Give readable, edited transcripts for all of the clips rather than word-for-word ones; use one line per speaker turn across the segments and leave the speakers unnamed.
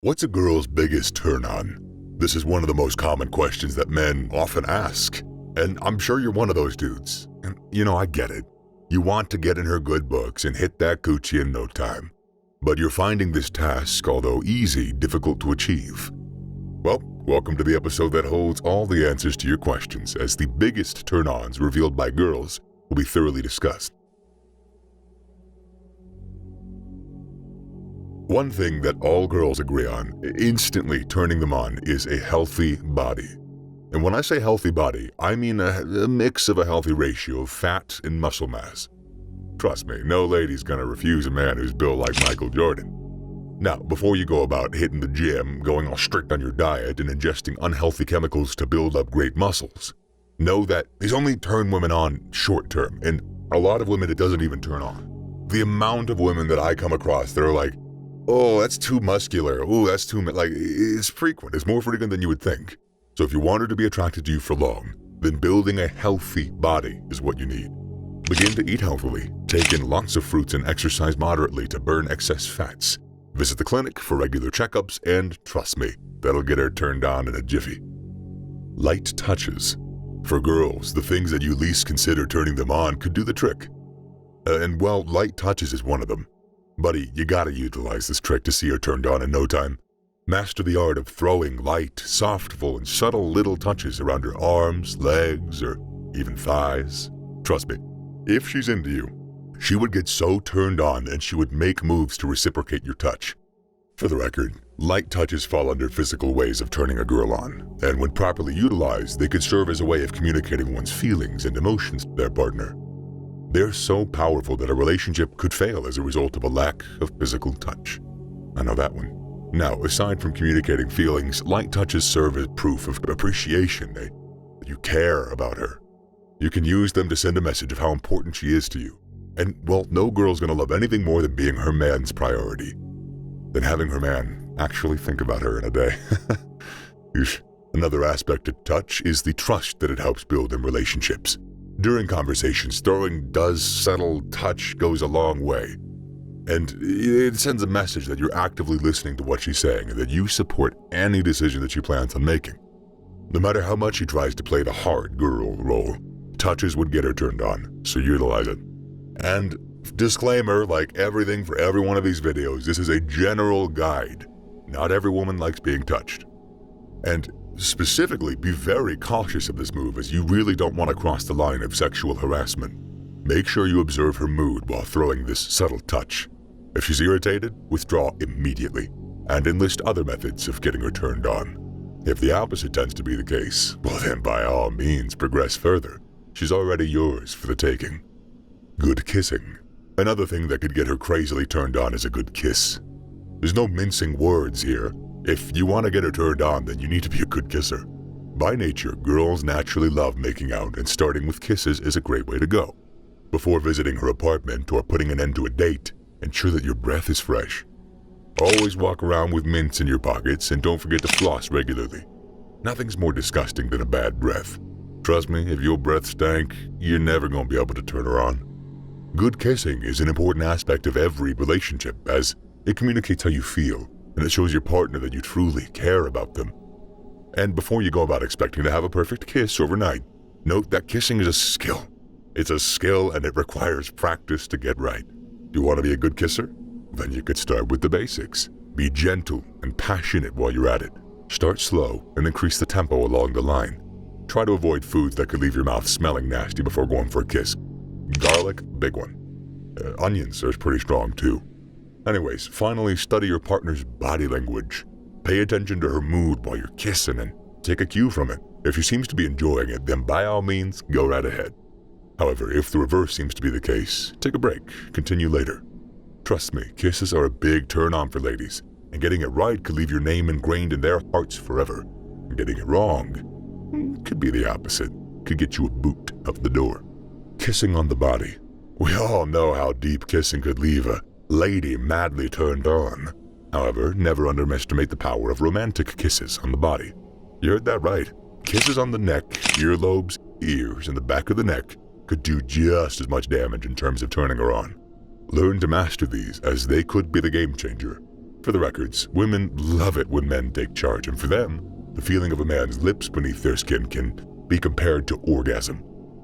What's a girl's biggest turn-on? This is one of the most common questions that men often ask. And I'm sure you're one of those dudes. And, I get it. You want to get in her good books and hit that coochie in no time. But you're finding this task, although easy, difficult to achieve. Well, welcome to the episode that holds all the answers to your questions, as the biggest turn-ons revealed by girls will be thoroughly discussed. One thing that all girls agree on, instantly turning them on, is a healthy body. And when I say healthy body, I mean a mix of a healthy ratio of fat and muscle mass. Trust me, no lady's gonna refuse a man who's built like Michael Jordan. Now, before you go about hitting the gym, going all strict on your diet, and ingesting unhealthy chemicals to build up great muscles, know that these only turn women on short term, and a lot of women it doesn't even turn on. The amount of women that I come across that are like, oh, that's too muscular. Oh, that's too, it's frequent. It's more frequent than you would think. So if you want her to be attracted to you for long, then building a healthy body is what you need. Begin to eat healthily, take in lots of fruits and exercise moderately to burn excess fats. Visit the clinic for regular checkups, and trust me, that'll get her turned on in a jiffy. Light touches. For girls, the things that you least consider turning them on could do the trick. And light touches is one of them. Buddy, you gotta utilize this trick to see her turned on in no time. Master the art of throwing light, softful, and subtle little touches around her arms, legs, or even thighs. Trust me, if she's into you, she would get so turned on and she would make moves to reciprocate your touch. For the record, light touches fall under physical ways of turning a girl on, and when properly utilized, they could serve as a way of communicating one's feelings and emotions to their partner. They're so powerful that a relationship could fail as a result of a lack of physical touch. I know that one. Now, aside from communicating feelings, light touches serve as proof of appreciation, that you care about her. You can use them to send a message of how important she is to you. And, no girl's gonna love anything more than being her man's priority, than having her man actually think about her in a day. Another aspect of touch is the trust that it helps build in relationships. During conversations, throwing subtle touch goes a long way. And it sends a message that you're actively listening to what she's saying and that you support any decision that she plans on making. No matter how much she tries to play the hard girl role, touches would get her turned on, so utilize it. And disclaimer, like everything for every one of these videos, this is a general guide. Not every woman likes being touched. And specifically, be very cautious of this move, as you really don't want to cross the line of sexual harassment. Make sure you observe her mood while throwing this subtle touch. If she's irritated, withdraw immediately, and enlist other methods of getting her turned on. If the opposite tends to be the case, then by all means progress further. She's already yours for the taking. Good kissing. Another thing that could get her crazily turned on is a good kiss. There's no mincing words here. If you want to get her turned on, then you need to be a good kisser. By nature, girls naturally love making out, and starting with kisses is a great way to go. Before visiting her apartment or putting an end to a date, ensure that your breath is fresh. Always walk around with mints in your pockets, and don't forget to floss regularly. Nothing's more disgusting than a bad breath. Trust me, if your breath stank, you're never going to be able to turn her on. Good kissing is an important aspect of every relationship, as it communicates how you feel, and it shows your partner that you truly care about them. And before you go about expecting to have a perfect kiss overnight, note that kissing is a skill. It's a skill, and it requires practice to get right. Do you want to be a good kisser? Then you could start with the basics. Be gentle and passionate while you're at it. Start slow and increase the tempo along the line. Try to avoid foods that could leave your mouth smelling nasty before going for a kiss. Garlic, big one. Onions are pretty strong too. Anyways, finally, study your partner's body language. Pay attention to her mood while you're kissing and take a cue from it. If she seems to be enjoying it, then by all means, go right ahead. However, if the reverse seems to be the case, take a break, continue later. Trust me, kisses are a big turn-on for ladies, and getting it right could leave your name ingrained in their hearts forever. And getting it wrong could be the opposite, could get you a boot out the door. Kissing on the body. We all know how deep kissing could leave a lady madly turned on. However, never underestimate the power of romantic kisses on the body. You heard that right. Kisses on the neck, earlobes, ears, and the back of the neck could do just as much damage in terms of turning her on. Learn to master these, as they could be the game changer. For the records, women love it when men take charge, and for them, the feeling of a man's lips beneath their skin can be compared to orgasm.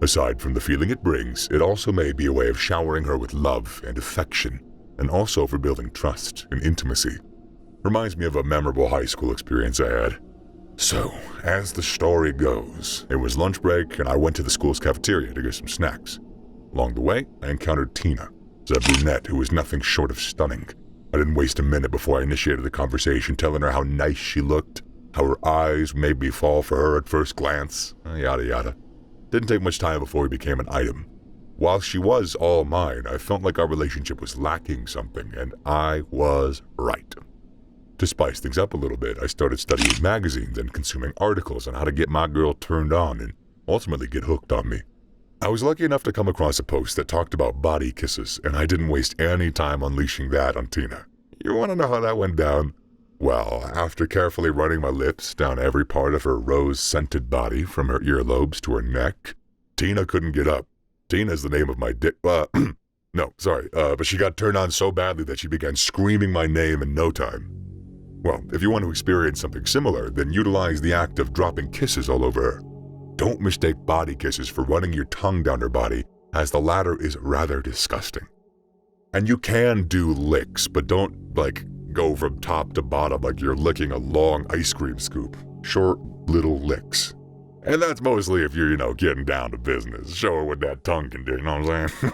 Aside from the feeling it brings, it also may be a way of showering her with love and affection, and also for building trust and intimacy. Reminds me of a memorable high school experience I had. So, as the story goes, it was lunch break and I went to the school's cafeteria to get some snacks. Along the way, I encountered Tina, a brunette who was nothing short of stunning. I didn't waste a minute before I initiated the conversation, telling her how nice she looked, how her eyes made me fall for her at first glance, yada yada. Didn't take much time before we became an item. While she was all mine, I felt like our relationship was lacking something, and I was right. To spice things up a little bit, I started studying magazines and consuming articles on how to get my girl turned on and ultimately get hooked on me. I was lucky enough to come across a post that talked about body kisses, and I didn't waste any time unleashing that on Tina. You want to know how that went down? Well, after carefully running my lips down every part of her rose-scented body from her earlobes to her neck, Tina couldn't get up. Tina's the name of my dick. But she got turned on so badly that she began screaming my name in no time. Well, if you want to experience something similar, then utilize the act of dropping kisses all over her. Don't mistake body kisses for running your tongue down her body, as the latter is rather disgusting. And you can do licks, but don't, go from top to bottom like you're licking a long ice cream scoop. Short, little licks. And that's mostly if you're, getting down to business. Show her what that tongue can do, you know what I'm saying?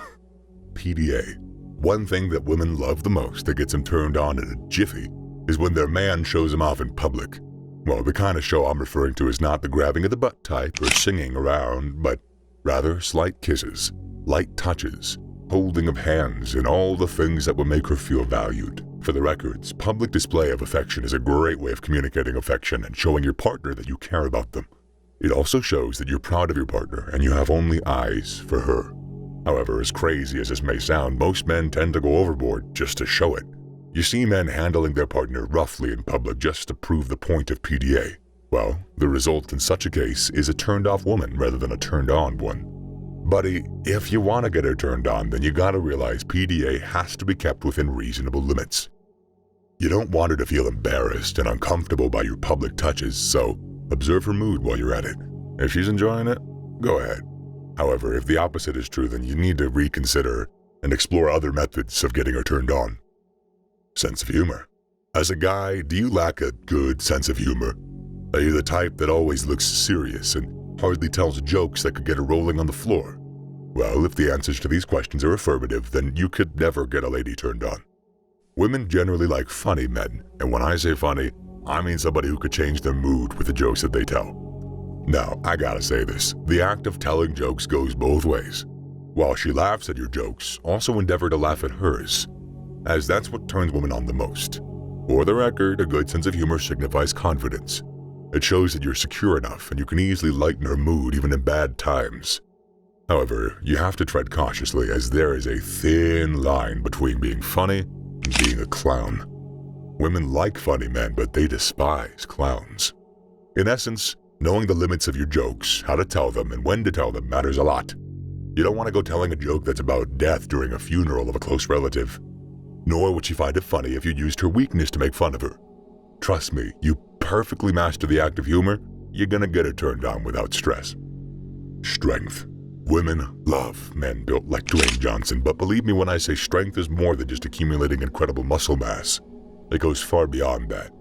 PDA. One thing that women love the most that gets them turned on in a jiffy is when their man shows them off in public. Well, the kind of show I'm referring to is not the grabbing of the butt type or singing around, but rather slight kisses, light touches, holding of hands, and all the things that will make her feel valued. For the records, public display of affection is a great way of communicating affection and showing your partner that you care about them. It also shows that you're proud of your partner and you have only eyes for her. However, as crazy as this may sound, most men tend to go overboard just to show it. You see men handling their partner roughly in public just to prove the point of PDA. Well, the result in such a case is a turned-off woman rather than a turned-on one. Buddy, if you want to get her turned on, then you gotta realize PDA has to be kept within reasonable limits. You don't want her to feel embarrassed and uncomfortable by your public touches, so observe her mood while you're at it. If she's enjoying it, go ahead. However, if the opposite is true, then you need to reconsider and explore other methods of getting her turned on. Sense of humor. As a guy, do you lack a good sense of humor? Are you the type that always looks serious and hardly tells jokes that could get her rolling on the floor? Well, if the answers to these questions are affirmative, then you could never get a lady turned on. Women generally like funny men, and when I say funny, I mean somebody who could change their mood with the jokes that they tell. Now, I gotta say this, the act of telling jokes goes both ways. While she laughs at your jokes, also endeavor to laugh at hers, as that's what turns women on the most. For the record, a good sense of humor signifies confidence. It shows that you're secure enough and you can easily lighten her mood even in bad times. However, you have to tread cautiously, as there is a thin line between being funny and being a clown. Women like funny men, but they despise clowns. In essence, knowing the limits of your jokes, how to tell them, and when to tell them matters a lot. You don't want to go telling a joke that's about death during a funeral of a close relative. Nor would she find it funny if you used her weakness to make fun of her. Trust me, you perfectly master the act of humor, you're gonna get her turned on without stress. Strength. Women love men built like Dwayne Johnson, but believe me when I say strength is more than just accumulating incredible muscle mass. It goes far beyond that.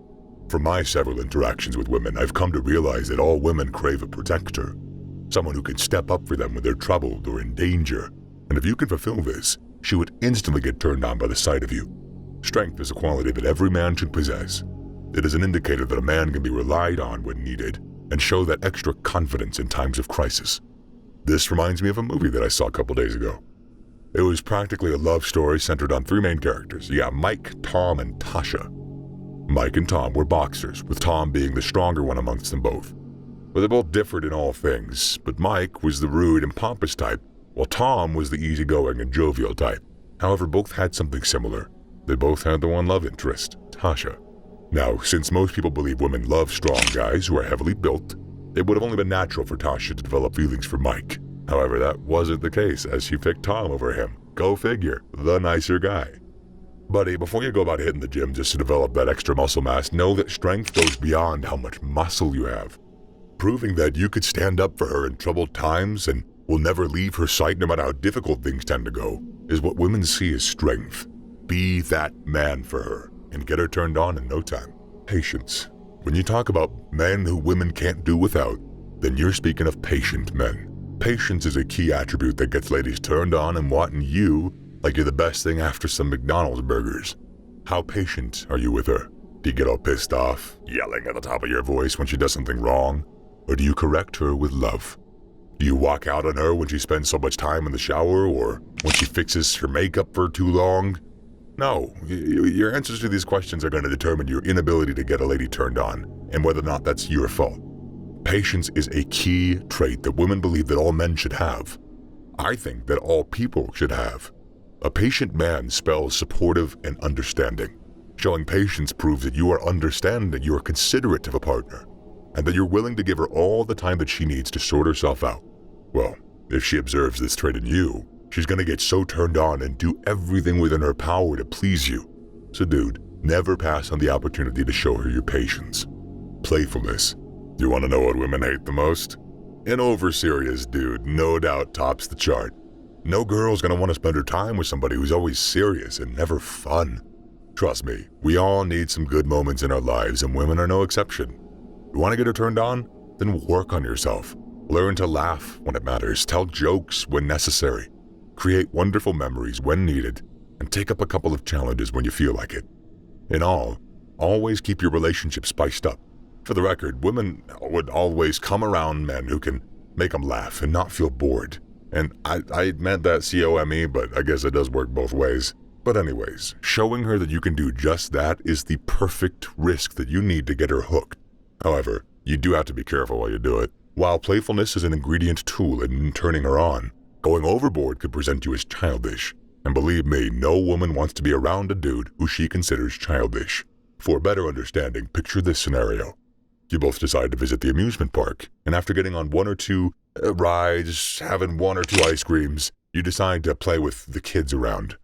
From my several interactions with women, I've come to realize that all women crave a protector. Someone who can step up for them when they're troubled or in danger. And if you can fulfill this, she would instantly get turned on by the sight of you. Strength is a quality that every man should possess. It is an indicator that a man can be relied on when needed and show that extra confidence in times of crisis. This reminds me of a movie that I saw a couple days ago. It was practically a love story centered on three main characters. You got Mike, Tom, and Tasha. Mike and Tom were boxers, with Tom being the stronger one amongst them both. But they both differed in all things, but Mike was the rude and pompous type, while Tom was the easygoing and jovial type. However, both had something similar. They both had the one love interest, Tasha. Now, since most people believe women love strong guys who are heavily built, it would have only been natural for Tasha to develop feelings for Mike. However, that wasn't the case, as she picked Tom over him. Go figure, the nicer guy. Buddy, before you go about hitting the gym just to develop that extra muscle mass, know that strength goes beyond how much muscle you have. Proving that you could stand up for her in troubled times and will never leave her sight no matter how difficult things tend to go is what women see as strength. Be that man for her and get her turned on in no time. Patience. When you talk about men who women can't do without, then you're speaking of patient men. Patience is a key attribute that gets ladies turned on and wanting you like you're the best thing after some McDonald's burgers. How patient are you with her? Do you get all pissed off, yelling at the top of your voice when she does something wrong? Or do you correct her with love? Do you walk out on her when she spends so much time in the shower or when she fixes her makeup for too long? No, your answers to these questions are going to determine your inability to get a lady turned on and whether or not that's your fault. Patience is a key trait that women believe that all men should have. I think that all people should have. A patient man spells supportive and understanding. Showing patience proves that you are understanding, you are considerate of a partner, and that you're willing to give her all the time that she needs to sort herself out. Well, if she observes this trait in you, she's going to get so turned on and do everything within her power to please you. So dude, never pass on the opportunity to show her your patience. Playfulness. You want to know what women hate the most? An over-serious dude no doubt tops the chart. No girl's going to want to spend her time with somebody who's always serious and never fun. Trust me, we all need some good moments in our lives and women are no exception. You want to get her turned on? Then work on yourself. Learn to laugh when it matters, tell jokes when necessary, create wonderful memories when needed, and take up a couple of challenges when you feel like it. In all, always keep your relationship spiced up. For the record, women would always come around men who can make them laugh and not feel bored. And I meant that C-O-M-E, but I guess it does work both ways. But anyways, showing her that you can do just that is the perfect risk that you need to get her hooked. However, you do have to be careful while you do it. While playfulness is an ingredient tool in turning her on, going overboard could present you as childish. And believe me, no woman wants to be around a dude who she considers childish. For a better understanding, picture this scenario. You both decide to visit the amusement park, and after getting on one or two rides, having one or two ice creams, you decide to play with the kids around.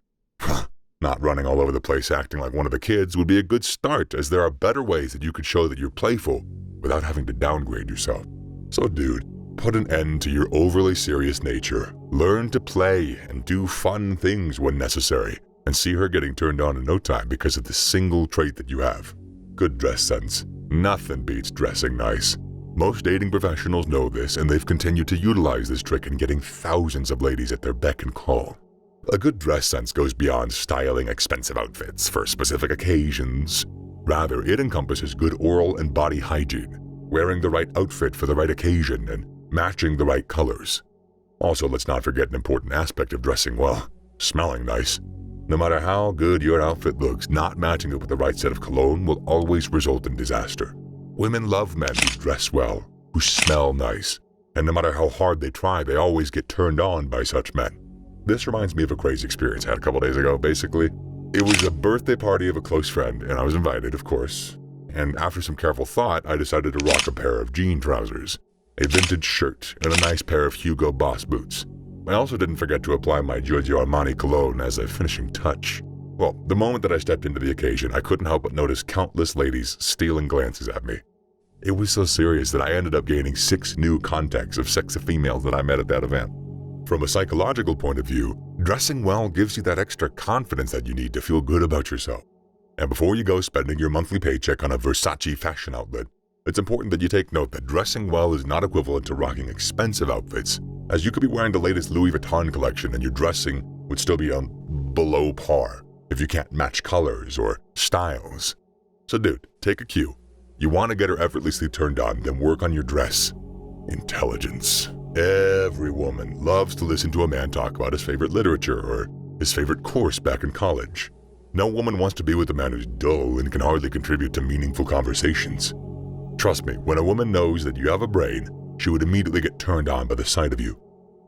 Not running all over the place acting like one of the kids would be a good start, as there are better ways that you could show that you're playful without having to downgrade yourself. So dude, put an end to your overly serious nature. Learn to play and do fun things when necessary, and see her getting turned on in no time because of the single trait that you have. Good dress sense. Nothing beats dressing nice. Most dating professionals know this, and they've continued to utilize this trick in getting thousands of ladies at their beck and call. A good dress sense goes beyond styling expensive outfits for specific occasions. Rather, it encompasses good oral and body hygiene, wearing the right outfit for the right occasion, and matching the right colors. Also, let's not forget an important aspect of dressing well: smelling nice. No matter how good your outfit looks, not matching it with the right set of cologne will always result in disaster. Women love men who dress well, who smell nice, and no matter how hard they try, they always get turned on by such men. This reminds me of a crazy experience I had a couple days ago. Basically, it was a birthday party of a close friend, and I was invited, of course. And after some careful thought, I decided to rock a pair of jean trousers, a vintage shirt, and a nice pair of Hugo Boss boots. I also didn't forget to apply my Giorgio Armani cologne as a finishing touch. Well, the moment that I stepped into the occasion, I couldn't help but notice countless ladies stealing glances at me. It was so serious that I ended up gaining 6 new contacts of sexy females that I met at that event. From a psychological point of view, dressing well gives you that extra confidence that you need to feel good about yourself. And before you go spending your monthly paycheck on a Versace fashion outlet, it's important that you take note that dressing well is not equivalent to rocking expensive outfits, as you could be wearing the latest Louis Vuitton collection and your dressing would still be below par if you can't match colors or styles. So dude, take a cue. You want to get her effortlessly turned on, then work on your dress. Intelligence. Every woman loves to listen to a man talk about his favorite literature or his favorite course back in college. No woman wants to be with a man who's dull and can hardly contribute to meaningful conversations. Trust me, when a woman knows that you have a brain, she would immediately get turned on by the sight of you.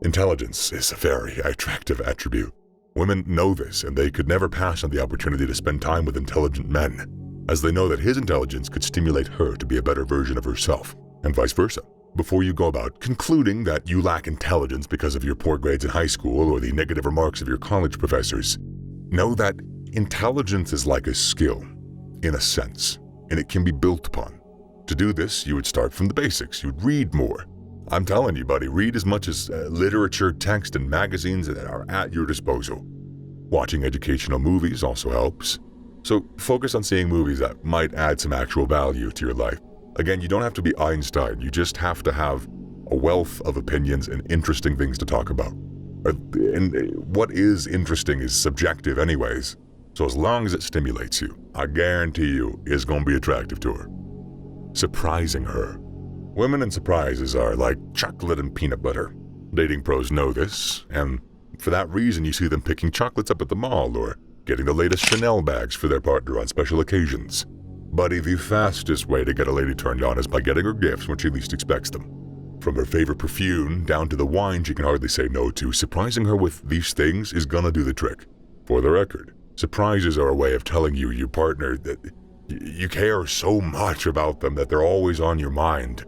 Intelligence is a very attractive attribute. Women know this, and they could never pass on the opportunity to spend time with intelligent men, as they know that his intelligence could stimulate her to be a better version of herself, and vice versa. Before you go about concluding that you lack intelligence because of your poor grades in high school or the negative remarks of your college professors, know that Intelligence is like a skill, in a sense, and it can be built upon. To do this, you would start from the basics. You'd read more. I'm telling you, buddy, read as much as literature, text, and magazines that are at your disposal. Watching educational movies also helps. So focus on seeing movies that might add some actual value to your life. Again, you don't have to be Einstein. You just have to have a wealth of opinions and interesting things to talk about. And what is interesting is subjective anyways. So as long as it stimulates you, I guarantee you it's going to be attractive to her. Surprising her. Women and surprises are like chocolate and peanut butter. Dating pros know this, and for that reason you see them picking chocolates up at the mall or getting the latest Chanel bags for their partner on special occasions. Buddy, the fastest way to get a lady turned on is by getting her gifts when she least expects them. From her favorite perfume down to the wine she can hardly say no to, surprising her with these things is gonna do the trick. For the record, surprises are a way of telling you, your partner, that you care so much about them that they're always on your mind.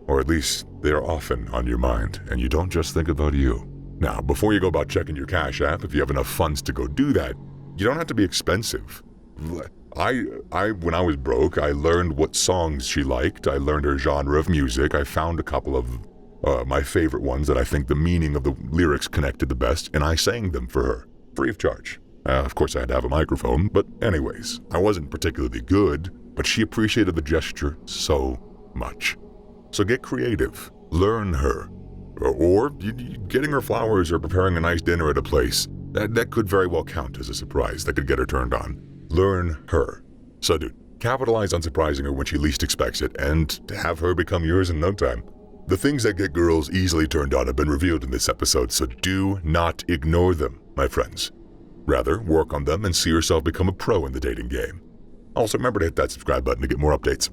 Or at least, they're often on your mind, and you don't just think about you. Now, before you go about checking your Cash App, if you have enough funds to go do that, you don't have to be expensive. When I was broke, I learned what songs she liked, I learned her genre of music, I found a couple of my favorite ones that I think the meaning of the lyrics connected the best, and I sang them for her, free of charge. Of course, I had to have a microphone, but anyways, I wasn't particularly good, but she appreciated the gesture so much. So get creative, learn her, or getting her flowers or preparing a nice dinner at a place. That could very well count as a surprise that could get her turned on. Learn her. So dude, capitalize on surprising her when she least expects it and have her become yours in no time. The things that get girls easily turned on have been revealed in this episode, so do not ignore them, my friends. Rather, work on them and see yourself become a pro in the dating game. Also, remember to hit that subscribe button to get more updates.